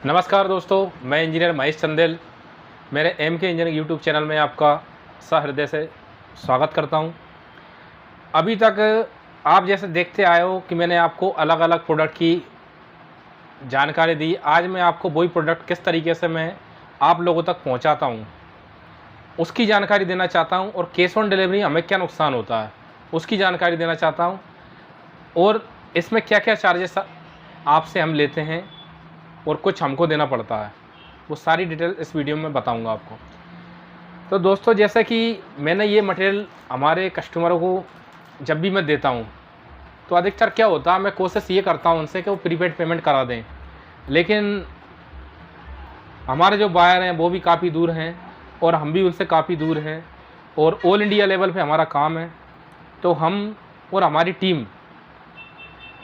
नमस्कार दोस्तों, मैं इंजीनियर महेश चंदेल मेरे एम के इंजीनियरिंग यूट्यूब चैनल में आपका सहृदय से स्वागत करता हूं। अभी तक आप जैसे देखते आए हो कि मैंने आपको अलग अलग प्रोडक्ट की जानकारी दी। आज मैं आपको वही प्रोडक्ट किस तरीके से मैं आप लोगों तक पहुंचाता हूं, उसकी जानकारी देना चाहता हूं। और कैश ऑन डिलीवरी हमें क्या नुकसान होता है उसकी जानकारी देना चाहता हूं, और इसमें क्या क्या चार्जेस आपसे हम लेते हैं और कुछ हमको देना पड़ता है, वो सारी डिटेल इस वीडियो में बताऊंगा आपको। तो दोस्तों, जैसे कि मैंने ये मटेरियल हमारे कस्टमरों को जब भी मैं देता हूँ, तो अधिकतर क्या होता है, मैं कोशिश ये करता हूँ उनसे कि वो प्रीपेड पेमेंट करा दें। लेकिन हमारे जो बायर हैं वो भी काफ़ी दूर हैं और हम भी उनसे काफ़ी दूर हैं, और ऑल इंडिया लेवल पे हमारा काम है। तो हम और हमारी टीम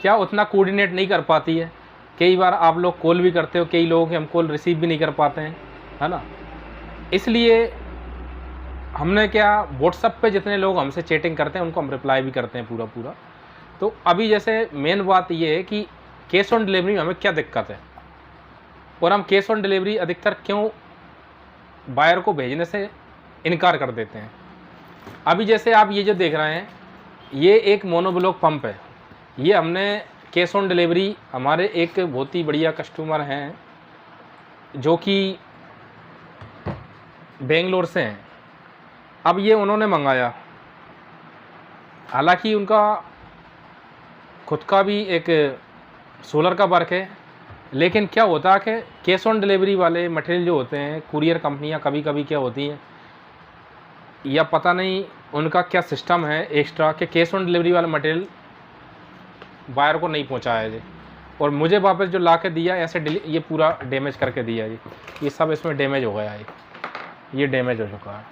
क्या उतना कोऑर्डिनेट नहीं कर पाती है। कई बार आप लोग कॉल भी करते हो, कई लोगों के हम कॉल रिसीव भी नहीं कर पाते हैं, है ना। इसलिए हमने क्या, व्हाट्सएप पे जितने लोग हमसे चैटिंग करते हैं उनको हम रिप्लाई भी करते हैं पूरा पूरा। तो अभी जैसे मेन बात ये है कि कैश ऑन डिलीवरी में हमें क्या दिक्कत है, और हम कैश ऑन डिलीवरी अधिकतर क्यों बायर को भेजने से इनकार कर देते हैं। अभी जैसे आप ये जो देख रहे हैं, ये एक मोनोब्लॉक पंप है। ये हमने कैश ऑन डिलीवरी, हमारे एक बहुत ही बढ़िया कस्टमर हैं जो कि बेंगलोर से हैं। अब ये उन्होंने मंगाया, हालांकि उनका खुद का भी एक सोलर का वर्क है, लेकिन क्या होता है कि कैश ऑन डिलीवरी वाले मटेरियल जो होते हैं, कुरियर कंपनियां कभी कभी क्या होती हैं, या पता नहीं उनका क्या सिस्टम है एक्स्ट्रा, कि कैश ऑन डिलीवरी वाला मटेरियल बायर को नहीं पहुंचाया जी, और मुझे वापस जो ला के दिया ऐसे ये पूरा डैमेज करके दिया जी। ये सब इसमें डैमेज हो गया है, ये डैमेज हो चुका है,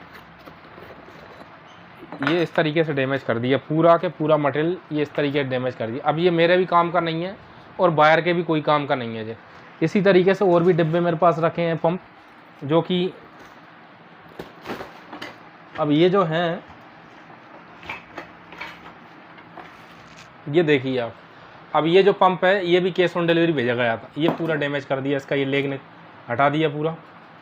ये इस तरीके से डैमेज कर दिया पूरा के पूरा मटेरियल, ये इस तरीके से डैमेज कर दिया। अब ये मेरे भी काम का नहीं है और बायर के भी कोई काम का नहीं है जी। इसी तरीके से और भी डिब्बे मेरे पास रखे हैं पंप, जो कि अब ये जो हैं, ये देखिए आप, अब ये जो पंप है ये भी कैश ऑन डिलीवरी भेजा गया था, ये पूरा डैमेज कर दिया, इसका ये लेग ने हटा दिया पूरा,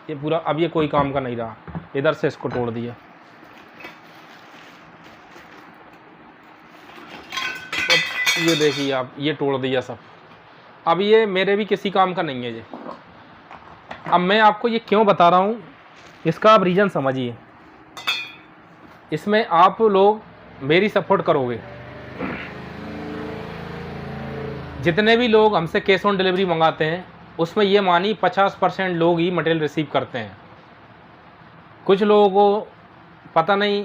ये पूरा अब ये कोई काम का नहीं रहा। इधर से इसको तोड़ दिया, ये देखिए आप, ये तोड़ दिया सब। अब ये मेरे भी किसी काम का नहीं है ये। अब मैं आपको ये क्यों बता रहा हूँ, इसका आप रीज़न समझिए। इसमें आप लोग मेरी सपोर्ट करोगे। जितने भी लोग हमसे कैश ऑन डिलीवरी मंगाते हैं, उसमें ये मानी 50% लोग ही मटेरियल रिसीव करते हैं। कुछ लोगों को पता नहीं,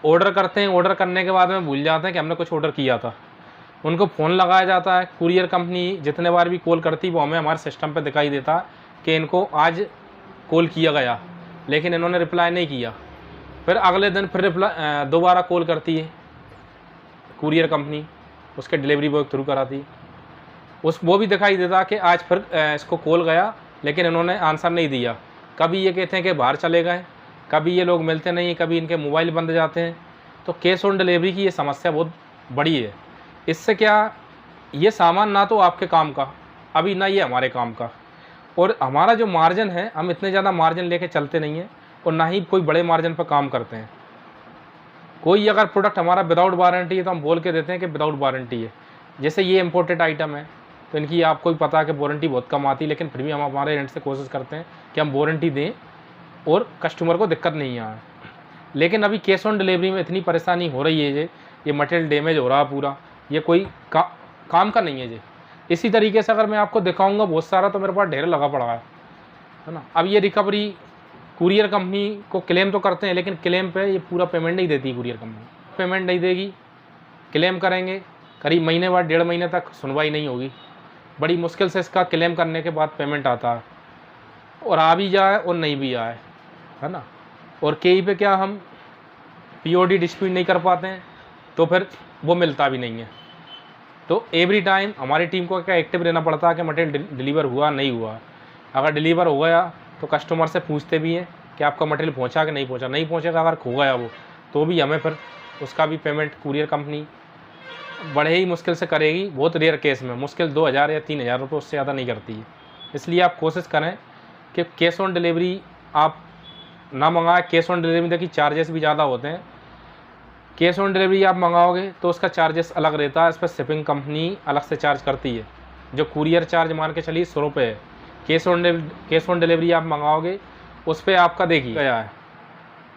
ऑर्डर करते हैं, ऑर्डर करने के बाद में भूल जाते हैं कि हमने कुछ ऑर्डर किया था। उनको फ़ोन लगाया जाता है, कुरियर कंपनी जितने बार भी कॉल करती वो हमें हमारे सिस्टम पे दिखाई देता है कि इनको आज कॉल किया गया, लेकिन इन्होंने रिप्लाई नहीं किया। फिर अगले दिन फिर रिप्लाई दोबारा कॉल करती है कुरियर कंपनी, उसके डिलीवरी बॉय थ्रू कराती है, वो भी दिखाई देता कि आज फिर इसको कॉल गया, लेकिन इन्होंने आंसर नहीं दिया। कभी ये कहते हैं कि बाहर चले गए, कभी ये लोग मिलते नहीं, कभी इनके मोबाइल बंद जाते हैं। तो कैश ऑन डिलीवरी की ये समस्या बहुत बड़ी है। इससे क्या, ये सामान ना तो आपके काम का, अभी ना ये हमारे काम का, और हमारा जो मार्जिन है, हम इतने ज़्यादा मार्जिन लेके चलते नहीं हैं, और ना ही कोई बड़े मार्जिन पर काम करते हैं। कोई अगर प्रोडक्ट हमारा विदाउट वारंटी है तो हम बोल के देते हैं कि विदाउट वारंटी है। जैसे ये इम्पोर्टेड आइटम है तो इनकी आपको भी पता है कि वारंटी बहुत कम आती है, लेकिन फिर भी हम हमारे एंड से कोशिश करते हैं कि हम वारंटी दें और कस्टमर को दिक्कत नहीं आए। लेकिन अभी कैश ऑन डिलीवरी में इतनी परेशानी हो रही है ये मटेरियल डैमेज हो रहा पूरा, ये कोई काम का नहीं है जी। इसी तरीके से अगर मैं आपको दिखाऊंगा बहुत सारा, तो मेरे पास ढेर लगा पड़ा है ना। अब ये रिकवरी कुरियर कंपनी को क्लेम तो करते हैं, लेकिन क्लेम पे ये पूरा पेमेंट नहीं देती कुरियर कंपनी, पेमेंट नहीं देगी। क्लेम करेंगे, करीब महीने बाद, 1.5 महीने तक सुनवाई नहीं होगी। बड़ी मुश्किल से इसका क्लेम करने के बाद पेमेंट आता है, और आ भी जाए और नहीं भी आए, है ना। और कहीं पे क्या, हम POD डिस्प्यूट नहीं कर पाते हैं, तो फिर वो मिलता भी नहीं है। तो एवरी टाइम हमारी टीम को क्या एक्टिव रहना पड़ता है कि मटेरियल डिलीवर हुआ नहीं हुआ। अगर डिलीवर हो गया तो कस्टमर से पूछते भी हैं कि आपका मटेरियल पहुंचा कि नहीं पहुंचा। नहीं पहुंचेगा, अगर खो गया वो, तो भी हमें फिर उसका भी पेमेंट कुरियर कंपनी बड़े ही मुश्किल से करेगी। बहुत रेयर केस में मुश्किल 2,000 या 3,000 रुपये, उससे ज़्यादा नहीं करती है। इसलिए आप कोशिश करें कि कैश ऑन डिलीवरी आप ना मंगाएं। कैश ऑन डिलीवरी में देखिए चार्जेस भी ज़्यादा होते हैं। कैश ऑन डिलीवरी आप मंगाओगे तो उसका चार्जेस अलग रहता है, इस पर शिपिंग कंपनी अलग से चार्ज करती है। जो कुरियर चार्ज मान के चलिए 100 रुपये है। कैश ऑन डिलीवरी आप मंगाओगे उस पर आपका देखिए गया है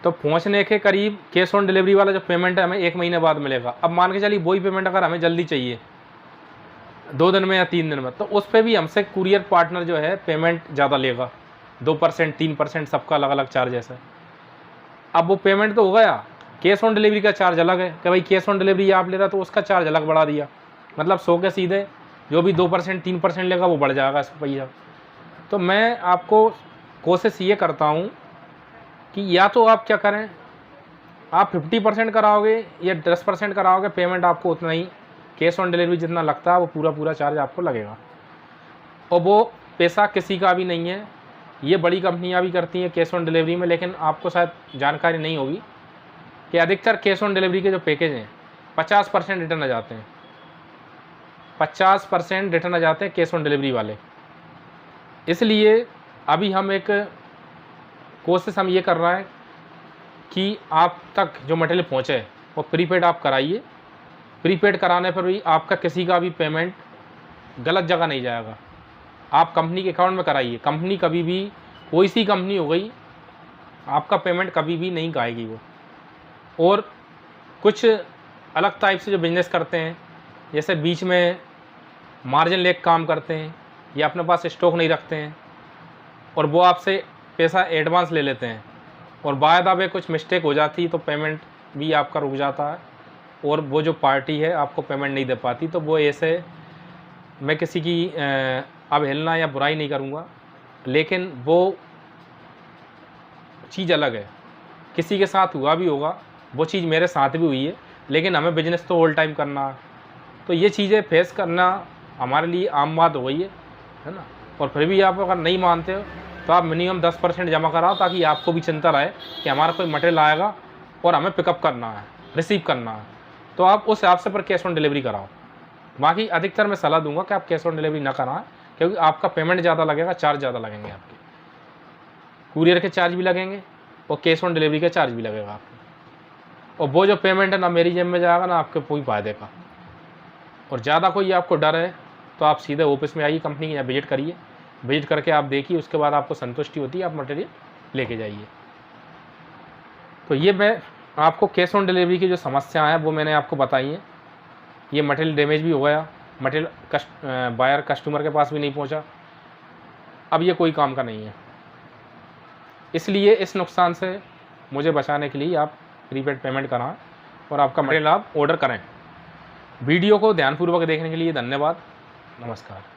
तो पहुंचने के करीब कैश ऑन डिलीवरी वाला जो पेमेंट है हमें 1 महीने बाद मिलेगा। अब मान के चलिए वही पेमेंट अगर हमें जल्दी चाहिए 2 दिन में या 3 दिन में, तो उस पर भी हमसे कुरियर पार्टनर जो है पेमेंट ज़्यादा लेगा। 2% 3% सबका अलग अलग चार्जेस है। अब वो पेमेंट तो हो गया, कैश ऑन डिलीवरी का चार्ज अलग है कि भाई कैश ऑन डिलीवरी आप ले रहा तो उसका चार्ज अलग बढ़ा दिया। मतलब 100 के सीधे जो भी 2% 3% लेगा वो बढ़ जाएगा इस पैसा। तो मैं आपको कोशिश ये करता हूँ कि या तो आप क्या करें, आप 50% कराओगे या 10% कराओगे, पेमेंट आपको उतना ही कैश ऑन डिलीवरी जितना लगता है वो पूरा चार्ज आपको लगेगा। और वो पैसा किसी का भी नहीं है, ये बड़ी कंपनियां भी करती हैं कैश ऑन डिलीवरी में। लेकिन आपको शायद जानकारी नहीं होगी कि अधिकतर कैश ऑन डिलीवरी के जो पैकेज हैं 50% रिटर्न आ जाते हैं। 50% रिटर्न आ जाते हैं कैश ऑन डिलीवरी वाले। इसलिए अभी हम एक कोशिश हम ये कर रहे हैं कि आप तक जो मटेरियल पहुँचे वो प्रीपेड आप कराइए। प्रीपेड कराने पर भी आपका किसी का भी पेमेंट गलत जगह नहीं जाएगा। आप कंपनी के अकाउंट में कराइए। कंपनी कभी भी, कोई सी कंपनी हो गई, आपका पेमेंट कभी भी नहीं खाएगी वो। और कुछ अलग टाइप से जो बिजनेस करते हैं, जैसे बीच में मार्जिन लेके काम करते हैं या अपने पास स्टॉक नहीं रखते हैं और वो आपसे पैसा एडवांस ले लेते हैं और बाद में कुछ मिस्टेक हो जाती है तो पेमेंट भी आपका रुक जाता है और वो जो पार्टी है आपको पेमेंट नहीं दे पाती। तो वो ऐसे, मैं किसी की अवहेलना या बुराई नहीं करूँगा, लेकिन वो चीज़ अलग है। किसी के साथ हुआ भी होगा, वो चीज़ मेरे साथ भी हुई है, लेकिन हमें बिजनेस तो ऑल टाइम करना है। तो ये चीज़ें फेस करना हमारे लिए आम बात हो गई है ना। और फिर भी आप अगर नहीं मानते हो तो आप मिनिमम 10% जमा कराओ, ताकि आपको भी चिंता रहे कि हमारा कोई मटेरियल आएगा और हमें पिकअप करना है, रिसीव करना है। तो आप उस हिसाब से पर कैश ऑन डिलीवरी कराओ। बाकी अधिकतर मैं सलाह दूंगा कि आप कैश ऑन डिलीवरी ना कराएं, क्योंकि आपका पेमेंट ज़्यादा लगेगा, चार्ज ज़्यादा लगेंगे आपके। कुरियर के चार्ज भी लगेंगे और कैश ऑन डिलीवरी का चार्ज भी लगेगा आपको। और वो जो पेमेंट है ना मेरी जेब में जाएगा ना आपके कोई फ़ायदे का। और ज़्यादा कोई आपको डर है तो आप सीधे ऑफिस में आइए, कंपनी या विजिट करिए। विजिट करके आप देखिए, उसके बाद आपको संतुष्टि होती है आप मटेरियल लेके जाइए। तो ये मैं आपको कैश ऑन डिलीवरी की जो समस्या है वो मैंने आपको बताई है। ये मटेरियल डैमेज भी हो गया, मटेरियल बायर कस्टमर के पास भी नहीं पहुंचा, अब ये कोई काम का नहीं है। इसलिए इस नुकसान से मुझे बचाने के लिए आप प्रीपेड पेमेंट कराएं और आपका मटेरियल आप ऑर्डर करें। वीडियो को ध्यानपूर्वक देखने के लिए धन्यवाद। नमस्कार।